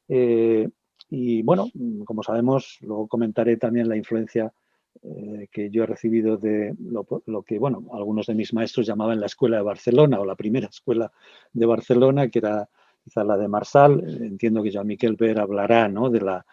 Y bueno, como sabemos, luego comentaré también la influencia que yo he recibido de lo que, bueno, algunos de mis maestros llamaban la Escuela de Barcelona o la primera escuela de Barcelona, que era quizá la de Marsal. Entiendo que Jean-Michel Ver hablará, ¿no?, de la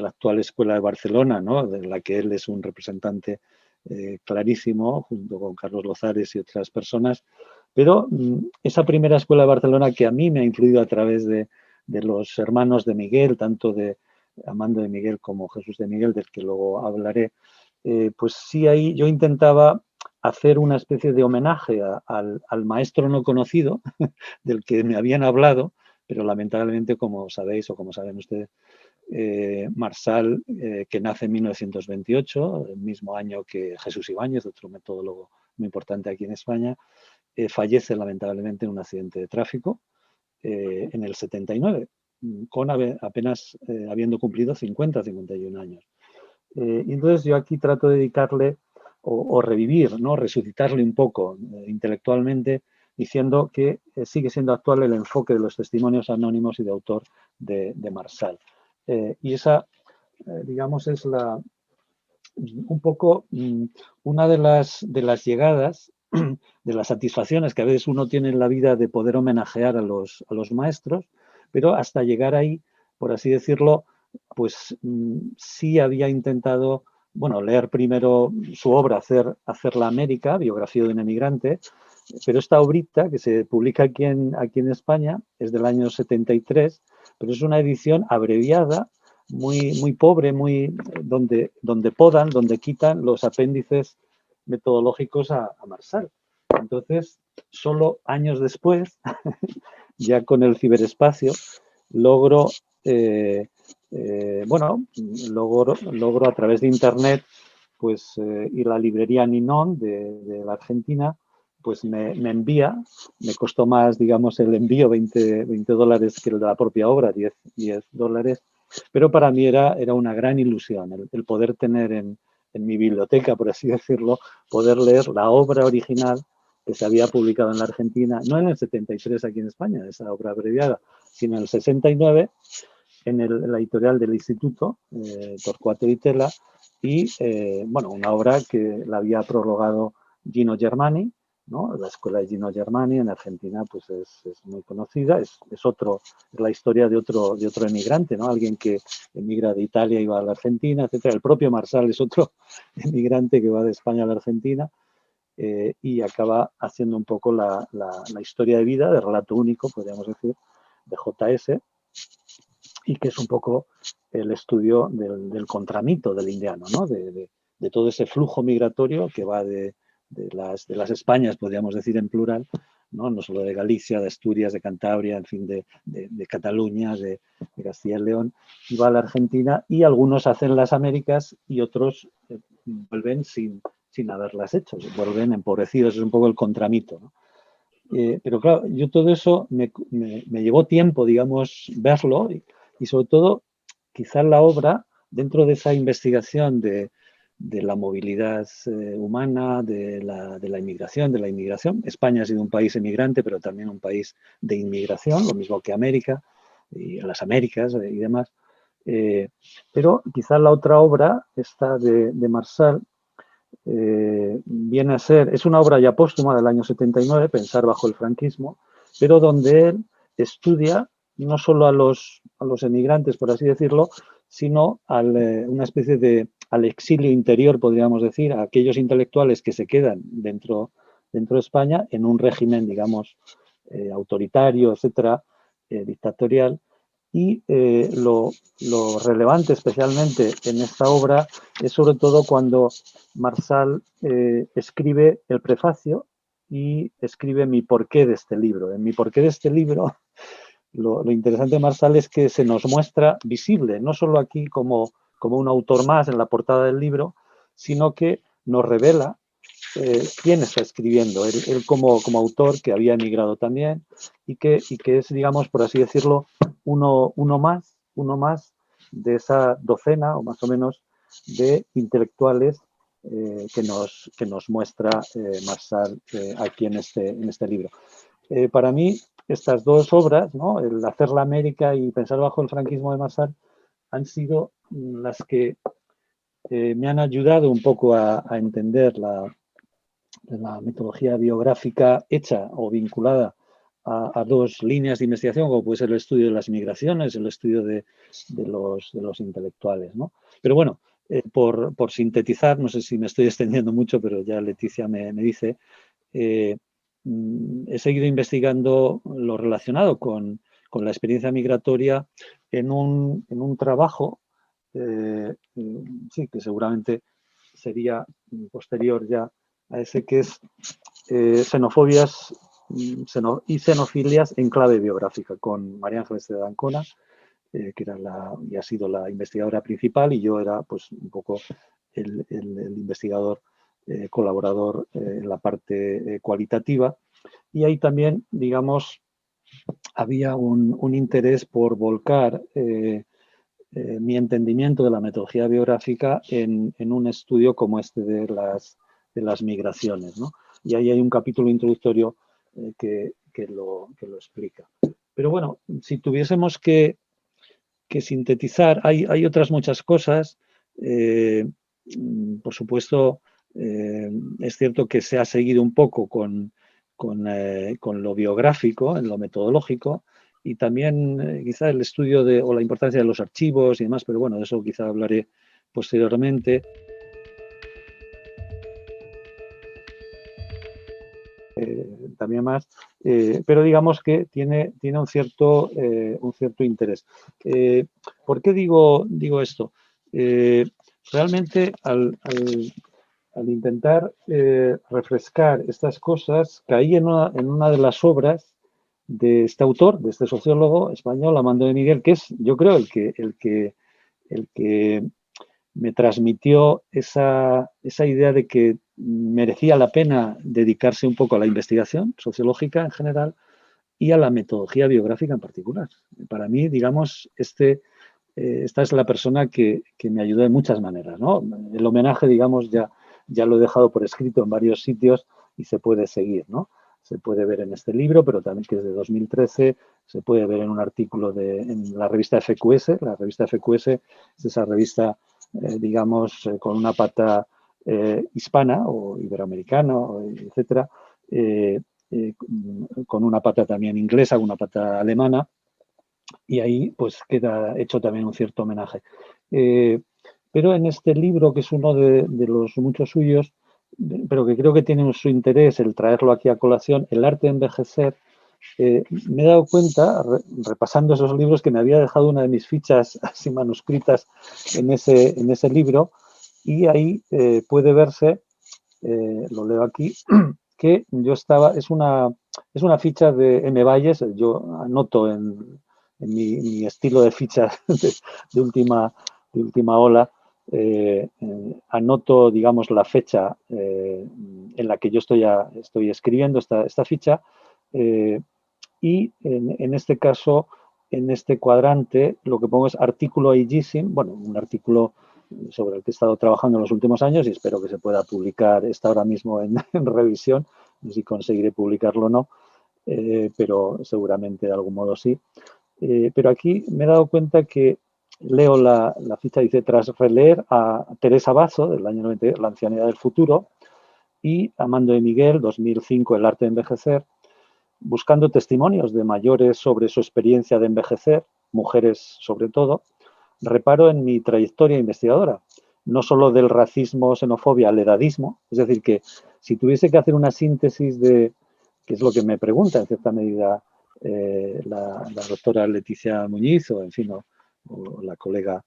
actual Escuela de Barcelona, ¿no?, de la que él es un representante clarísimo, junto con Carlos Lozares y otras personas. Pero esa primera Escuela de Barcelona, que a mí me ha influido a través de los hermanos de Miguel, tanto de Amando de Miguel como Jesús de Miguel, del que luego hablaré, pues sí, ahí yo intentaba hacer una especie de homenaje al maestro no conocido del que me habían hablado, pero lamentablemente, como sabéis o como saben ustedes, Marsal, que nace en 1928, el mismo año que Jesús Ibáñez, otro metodólogo muy importante aquí en España, fallece lamentablemente en un accidente de tráfico en el 79, con apenas habiendo cumplido 51 años. Y entonces yo aquí trato de dedicarle o revivir, ¿no?, resucitarle un poco intelectualmente, diciendo que sigue siendo actual el enfoque de los testimonios anónimos y de autor de Marsal. Y esa, digamos, es un poco una de las llegadas, de las satisfacciones que a veces uno tiene en la vida de poder homenajear a los maestros, pero hasta llegar ahí, por así decirlo, pues sí había intentado, bueno, leer primero su obra, hacer la América, biografía de un emigrante, pero esta obrita que se publica aquí en España es del año 73, pero es una edición abreviada, muy pobre, donde podan, donde quitan los apéndices metodológicos a Marsal. Entonces, solo años después, ya con el ciberespacio, logro, bueno, logro a través de Internet, pues, y la librería Ninon de la Argentina, pues me envía, me costó más, digamos, el envío, $20 que el de la propia obra, 10 dólares, pero para mí era una gran ilusión el poder tener en mi biblioteca, por así decirlo, poder leer la obra original que se había publicado en la Argentina, no en el 73 aquí en España, esa obra abreviada, sino en el 69, en la editorial del Instituto, Torcuato Di Tella, y bueno, una obra que la había prologado Gino Germani, ¿no? La escuela de Gino Germani en Argentina pues es muy conocida, es la historia de otro emigrante, ¿no? Alguien que emigra de Italia y va a la Argentina, etcétera. El propio Marsal es otro emigrante que va de España a la Argentina, y acaba haciendo un poco la historia de vida, de relato único, podríamos decir, de JS, y que es un poco el estudio del contramito del indiano, ¿no? De todo ese flujo migratorio que va de las Españas, podríamos decir en plural, no solo de Galicia, de Asturias, de Cantabria, en fin, de Cataluña, de Castilla y León, y va a la Argentina, y algunos hacen las Américas y otros vuelven sin haberlas hecho, vuelven empobrecidos, es un poco el contramito, ¿no? Pero claro, yo todo eso me llevó tiempo, digamos, verlo, y sobre todo, quizás la obra, dentro de esa investigación de la movilidad humana, de la inmigración, España ha sido un país emigrante, pero también un país de inmigración, lo mismo que América, y las Américas y demás. Pero quizás la otra obra, esta de Marsal, viene a ser, es una obra ya póstuma del año 79, Pensar bajo el franquismo, pero donde él estudia no solo a los emigrantes, por así decirlo, sino una especie al exilio interior, podríamos decir, a aquellos intelectuales que se quedan dentro de España en un régimen, digamos, autoritario, etcétera, dictatorial. Y lo relevante especialmente en esta obra es sobre todo cuando Marsal escribe el prefacio y escribe mi porqué de este libro. En mi porqué de este libro, lo interesante de Marsal es que se nos muestra visible, no solo aquí como un autor más en la portada del libro, sino que nos revela quién está escribiendo. Él como autor, que había emigrado también, y que es, digamos, por así decirlo, uno más de esa docena, o más o menos, de intelectuales que nos muestra Marsal aquí en este libro. Para mí, estas dos obras, ¿no? El Hacer la América y Pensar bajo el franquismo de Marsal, han sido las que me han ayudado un poco a entender la metodología biográfica hecha o vinculada a dos líneas de investigación, como puede ser el estudio de las migraciones, el estudio de los intelectuales, ¿no? Pero bueno, por sintetizar, no sé si me estoy extendiendo mucho, pero ya Leticia me dice, he seguido investigando lo relacionado con la experiencia migratoria en un trabajo, sí, que seguramente sería posterior ya a ese, que es xenofobias y xenofilias en clave biográfica, con María Ángeles de Ancona, que era y ha sido la investigadora principal, y yo era pues un poco el investigador colaborador en la parte cualitativa. Y ahí también, digamos, había un interés por volcar mi entendimiento de la metodología biográfica en un estudio como este de las migraciones, ¿no? Y ahí hay un capítulo introductorio que lo explica. Pero bueno, si tuviésemos que sintetizar, hay otras muchas cosas. Por supuesto, es cierto que se ha seguido un poco con lo biográfico, en lo metodológico, y también quizá el estudio o la importancia de los archivos y demás, pero bueno, de eso quizá hablaré posteriormente. También más, pero digamos que tiene un cierto interés. ¿Por qué digo esto? Realmente al intentar refrescar estas cosas, caí en una de las obras de este autor, de este sociólogo español, Amando de Miguel, que es, yo creo, el que me transmitió esa idea de que merecía la pena dedicarse un poco a la investigación sociológica en general y a la metodología biográfica en particular. Para mí, digamos, esta es la persona que me ayudó de muchas maneras, ¿no? El homenaje, digamos, ya lo he dejado por escrito en varios sitios y se puede seguir, ¿no? Se puede ver en este libro, pero también que es de 2013, se puede ver en un artículo en la revista FQS. La revista FQS es esa revista, digamos, con una pata hispana o iberoamericana, etcétera, con una pata también inglesa, una pata alemana, y ahí pues queda hecho también un cierto homenaje. Pero en este libro, que es uno de los muchos suyos, pero que creo que tiene su interés el traerlo aquí a colación, El arte de envejecer, me he dado cuenta, repasando esos libros, que me había dejado una de mis fichas así manuscritas en ese libro, y ahí puede verse, lo leo aquí, que yo es una ficha de M. Valles. Yo anoto en mi estilo de fichas de última ola, anoto, digamos, la fecha en la que yo estoy escribiendo esta ficha, y en este caso, en este cuadrante, lo que pongo es artículo ageíssim, bueno, un artículo sobre el que he estado trabajando en los últimos años y espero que se pueda publicar. Está ahora mismo en revisión, no sé si conseguiré publicarlo o no, pero seguramente de algún modo sí. Pero aquí me he dado cuenta que leo la ficha, dice, tras releer a Teresa Basso, del año 90, La ancianidad del futuro, y Amando de Miguel, 2005, El arte de envejecer, buscando testimonios de mayores sobre su experiencia de envejecer, mujeres sobre todo, reparo en mi trayectoria investigadora, no solo del racismo, xenofobia al edadismo, es decir, que si tuviese que hacer una síntesis que es lo que me pregunta en cierta medida la doctora Leticia Muñiz, o en fin, o la colega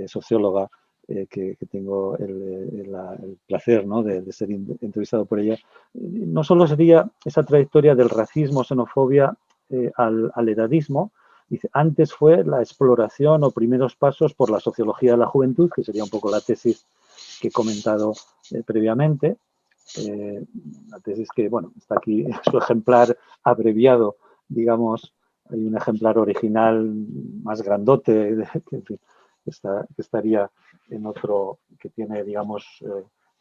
socióloga que tengo el placer, ¿no?, de ser entrevistado por ella, no solo sería esa trayectoria del racismo, xenofobia al edadismo. Dice, antes fue la exploración o primeros pasos por la sociología de la juventud, que sería un poco la tesis que he comentado previamente. La tesis que, bueno, está aquí su ejemplar abreviado, digamos, hay un ejemplar original más grandote, que, en fin, que estaría en otro, que tiene, digamos,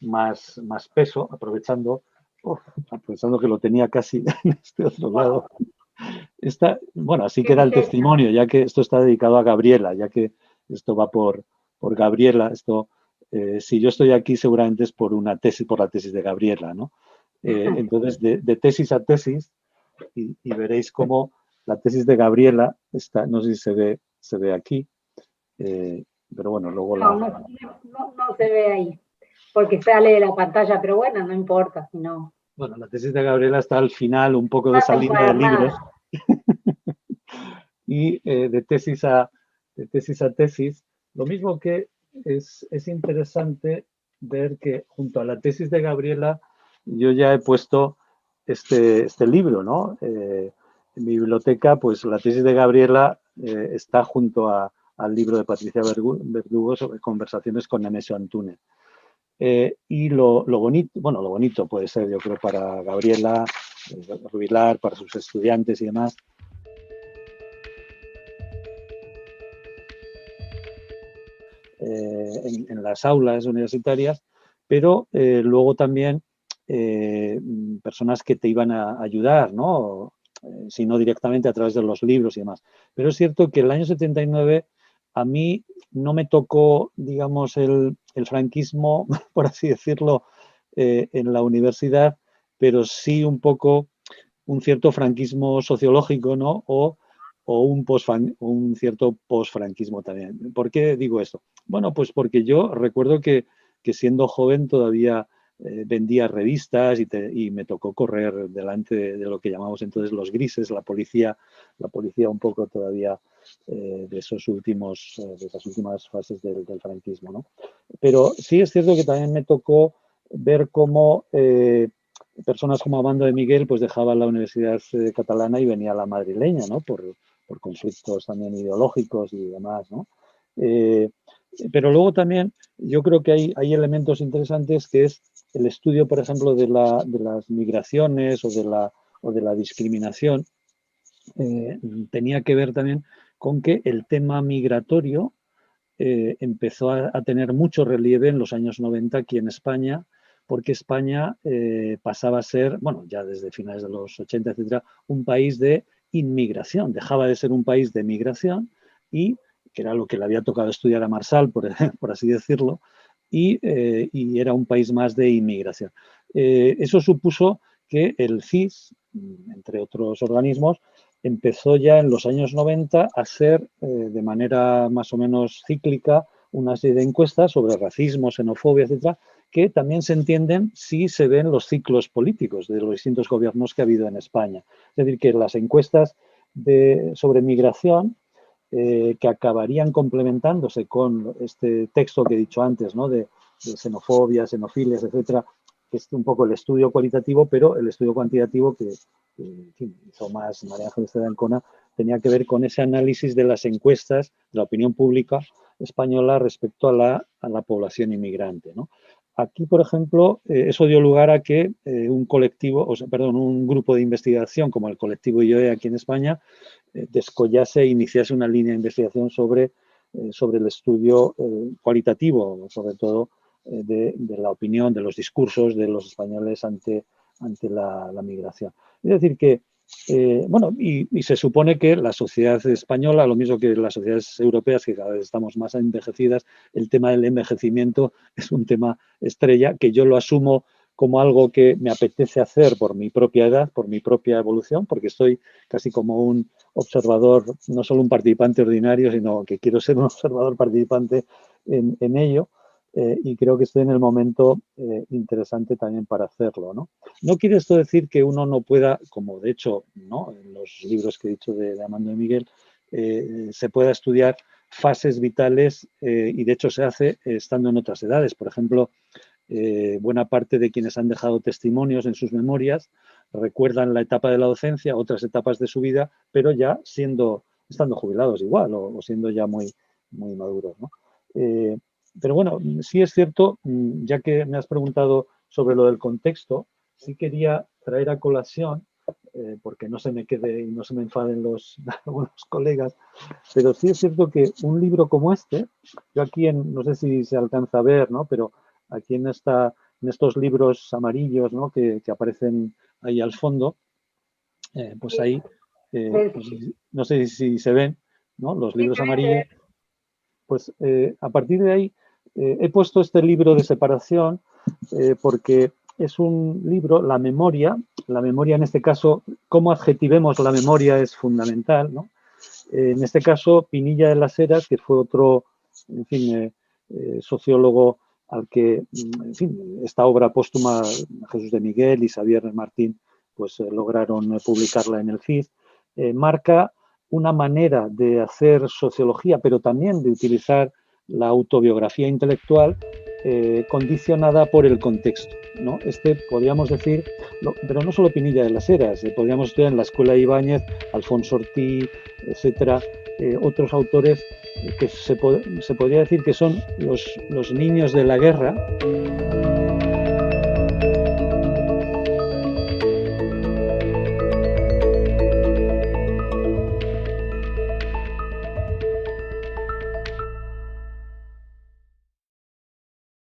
más peso, aprovechando que lo tenía casi en este otro lado. Bueno, así qué queda el belleza. testimonio, ya que esto está dedicado a Gabriela, ya que esto va por Gabriela. Si yo estoy aquí, seguramente es por una tesis, por la tesis de Gabriela, ¿no? Entonces, de tesis a tesis, y veréis cómo la tesis de Gabriela está, no sé si se ve aquí, eh, pero bueno, luego No, no se ve ahí, porque sale de la pantalla, pero bueno, no importa, si no, bueno, la tesis de Gabriela está al final, un poco de no esa está línea de libros, encuadernada. y de tesis a tesis, lo mismo que es interesante ver que junto a la tesis de Gabriela yo ya he puesto este libro, ¿no? En mi biblioteca, pues la tesis de Gabriela está junto al libro de Patricia Verdugo sobre conversaciones con Nemesio Antúnez. Y lo bonito, bueno, lo bonito puede ser, yo creo, para Gabriela, Rubilar, para sus estudiantes y demás, en las aulas universitarias, pero luego también personas que te iban a ayudar, ¿no? Si no directamente a través de los libros y demás. Pero es cierto que el año 79 a mí no me tocó, digamos, el franquismo, por así decirlo, en la universidad, pero sí un poco un cierto franquismo sociológico, ¿no? Un cierto posfranquismo también. ¿Por qué digo esto? Bueno, pues porque yo recuerdo que siendo joven todavía vendía revistas y me tocó correr delante de lo que llamamos entonces los grises, la policía un poco todavía de de esas últimas fases del franquismo, ¿no? Pero sí es cierto que también me tocó ver cómo personas como Amando de Miguel pues dejaban la Universidad Catalana y venía a la madrileña, ¿no? Por conflictos también ideológicos y demás, ¿no? Eh, pero luego también yo creo que hay elementos interesantes que es el estudio, por ejemplo, de las migraciones o de la discriminación. Tenía que ver también con que el tema migratorio empezó a tener mucho relieve en los años 90 aquí en España, porque España pasaba a ser, bueno, ya desde finales de los 80, etcétera, un país de inmigración. Dejaba de ser un país de migración y que era lo que le había tocado estudiar a Marsal, por así decirlo, y era un país más de inmigración. Eso supuso que el CIS, entre otros organismos, empezó ya en los años 90 a ser de manera más o menos cíclica una serie de encuestas sobre racismo, xenofobia, etcétera, que también se entienden si se ven los ciclos políticos de los distintos gobiernos que ha habido en España. Es decir, que las encuestas sobre migración que acabarían complementándose con este texto que he dicho antes, ¿no? De xenofobia, xenofilias, etcétera, que es un poco el estudio cualitativo, pero el estudio cuantitativo que en fin, hizo más María Ángeles de Ancona, tenía que ver con ese análisis de las encuestas de la opinión pública española respecto a la población inmigrante, ¿no? Aquí, por ejemplo, eso dio lugar a que un colectivo, o sea, perdón, un grupo de investigación como el colectivo IOE aquí en España descollase e iniciase una línea de investigación sobre el estudio cualitativo, sobre todo de la opinión, de los discursos de los españoles ante la migración. Es decir, que, bueno, y se supone que la sociedad española, lo mismo que las sociedades europeas, que cada vez estamos más envejecidas, el tema del envejecimiento es un tema estrella que yo lo asumo como algo que me apetece hacer por mi propia edad, por mi propia evolución, porque estoy casi como un observador, no solo un participante ordinario, sino que quiero ser un observador participante en ello. Y creo que estoy en el momento interesante también para hacerlo, ¿no? No quiere esto decir que uno no pueda, como de hecho, ¿no? En los libros que he dicho de Amando de Miguel, se pueda estudiar fases vitales y de hecho se hace estando en otras edades. Por ejemplo, buena parte de quienes han dejado testimonios en sus memorias recuerdan la etapa de la docencia, otras etapas de su vida, pero ya estando jubilados igual o siendo ya muy maduros, ¿no? Eh, pero bueno, sí es cierto, ya que me has preguntado sobre lo del contexto, sí quería traer a colación, porque no se me quede y no se me enfaden algunos colegas, pero sí es cierto que un libro como este, yo aquí no sé si se alcanza a ver, ¿no? Pero aquí en estos libros amarillos, ¿no? Que aparecen ahí al fondo, pues Sí, ahí No sé si se ven, ¿no? Los libros amarillos. Pues a partir de ahí he puesto este libro de separación porque es un libro, la memoria en este caso, cómo adjetivemos la memoria es fundamental, ¿no? En este caso, Pinilla de las Heras, que fue otro, en fin, sociólogo al que, en fin, esta obra póstuma, Jesús de Miguel y Xavier Martín, pues lograron publicarla en el CID, marca una manera de hacer sociología, pero también de utilizar la autobiografía intelectual condicionada por el contexto, ¿no? Podríamos decir, pero no solo Pinilla de las Heras, podríamos estudiar en la Escuela Ibáñez, Alfonso Ortiz, etcétera, otros autores que se podría decir que son los niños de la guerra,